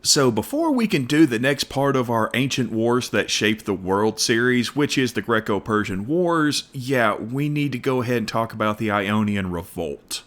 So before we can do the next part of our Ancient Wars that shaped the world series, which is the Greco-Persian Wars, we need to go ahead and talk about the Ionian Revolt.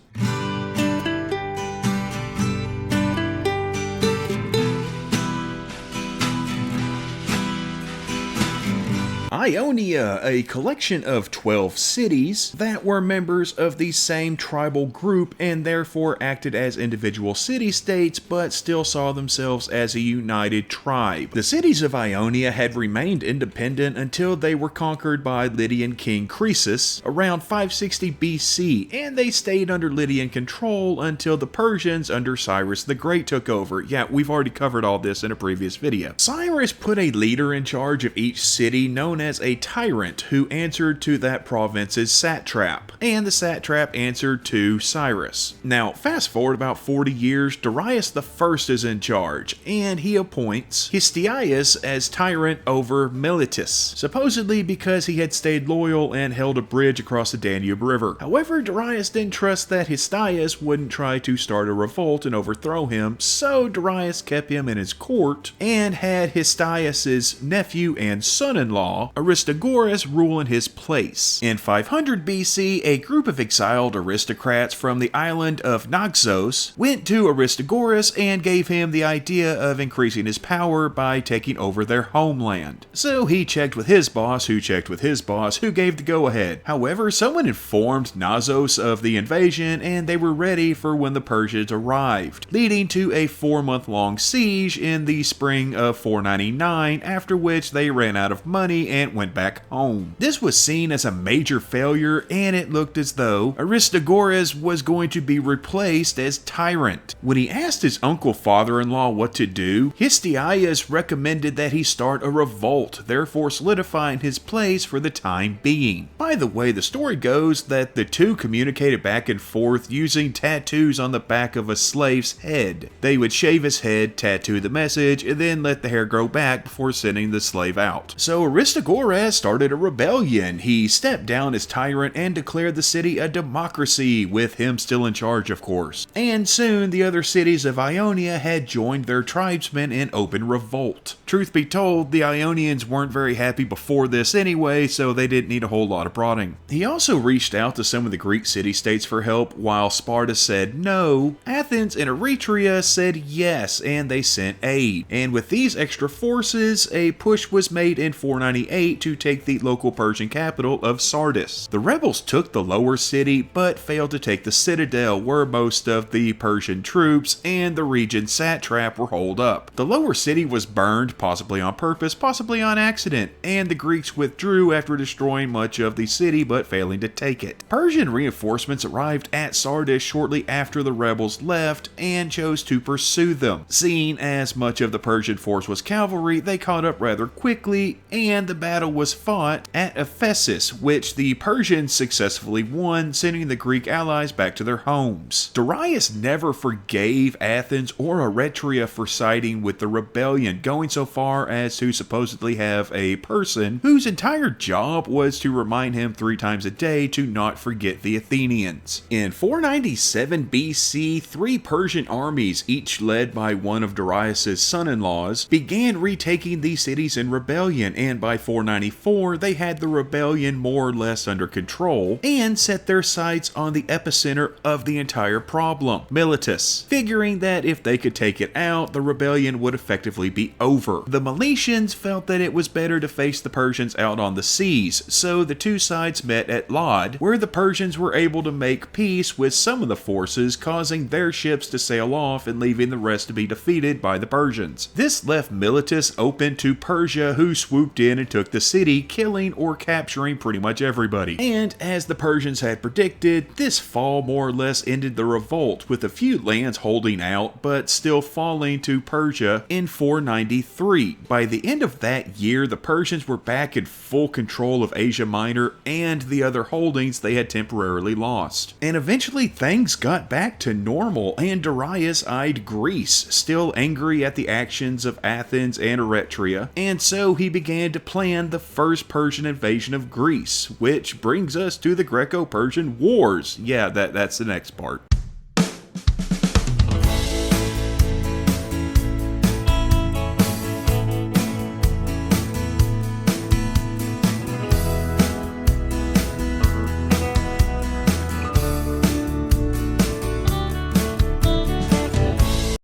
Ionia, a collection of 12 cities that were members of the same tribal group and therefore acted as individual city-states but still saw themselves as a united tribe. The cities of Ionia had remained independent until they were conquered by Lydian king Croesus around 560 BC, and they stayed under Lydian control until the Persians under Cyrus the Great took over. We've already covered all this in a previous video. Cyrus put a leader in charge of each city known as a tyrant who answered to that province's satrap, and the satrap answered to Cyrus. Now, fast forward about 40 years, Darius I is in charge, and he appoints Histiaeus as tyrant over Miletus, supposedly because he had stayed loyal and held a bridge across the Danube River. However, Darius didn't trust that Histiaeus wouldn't try to start a revolt and overthrow him, so Darius kept him in his court and had Histiaeus' nephew and son-in-law, Aristogoras, rule in his place. In 500 BC, a group of exiled aristocrats from the island of Naxos went to Aristogoras and gave him the idea of increasing his power by taking over their homeland. So he checked with his boss, who checked with his boss, who gave the go-ahead. However, someone informed Naxos of the invasion, and they were ready for when the Persians arrived, leading to a 4-month-long siege in the spring of 499, after which they ran out of money and went back home. This was seen as a major failure, and it looked as though Aristogoras was going to be replaced as tyrant. When he asked his uncle father-in-law what to do, Histiaeus recommended that he start a revolt, therefore solidifying his place for the time being. By the way, the story goes that the two communicated back and forth using tattoos on the back of a slave's head. They would shave his head, tattoo the message, and then let the hair grow back before sending the slave out. So Aristogoras started a rebellion. He stepped down as tyrant and declared the city a democracy, with him still in charge, of course. And soon the other cities of Ionia had joined their tribesmen in open revolt. Truth be told, the Ionians weren't very happy before this anyway, so they didn't need a whole lot of prodding. He also reached out to some of the Greek city-states for help, while Sparta said no. Athens and Eretria said yes, and they sent aid. And with these extra forces, a push was made in 498 to take the local Persian capital of Sardis. The rebels took the lower city, but failed to take the citadel, where most of the Persian troops and the region's satrap were holed up. The lower city was burned, possibly on purpose, possibly on accident, and the Greeks withdrew after destroying much of the city but failing to take it. Persian reinforcements arrived at Sardis shortly after the rebels left and chose to pursue them. Seeing as much of the Persian force was cavalry, they caught up rather quickly, and the battle was fought at Ephesus, which the Persians successfully won, sending the Greek allies back to their homes. Darius never forgave Athens or Eretria for siding with the rebellion, going so far as to supposedly have a person whose entire job was to remind him 3 times a day to not forget the Athenians. In 497 BC, 3 Persian armies, each led by one of Darius' son-in-laws, began retaking these cities in rebellion, and by 494 they had the rebellion more or less under control and set their sights on the epicenter of the entire problem, Miletus, figuring that if they could take it out, the rebellion would effectively be over. The Milesians felt that it was better to face the Persians out on the seas, so the two sides met at Lod, where the Persians were able to make peace with some of the forces, causing their ships to sail off and leaving the rest to be defeated by the Persians. This left Miletus open to Persia, who swooped in and took the city, killing or capturing pretty much everybody. And as the Persians had predicted, this fall more or less ended the revolt, with a few lands holding out but still falling to Persia in 493. By the end of that year, the Persians were back in full control of Asia Minor and the other holdings they had temporarily lost. And eventually things got back to normal, and Darius eyed Greece, still angry at the actions of Athens and Eretria, and so he began to plan the first Persian invasion of Greece, which brings us to the Greco-Persian Wars. That's the next part.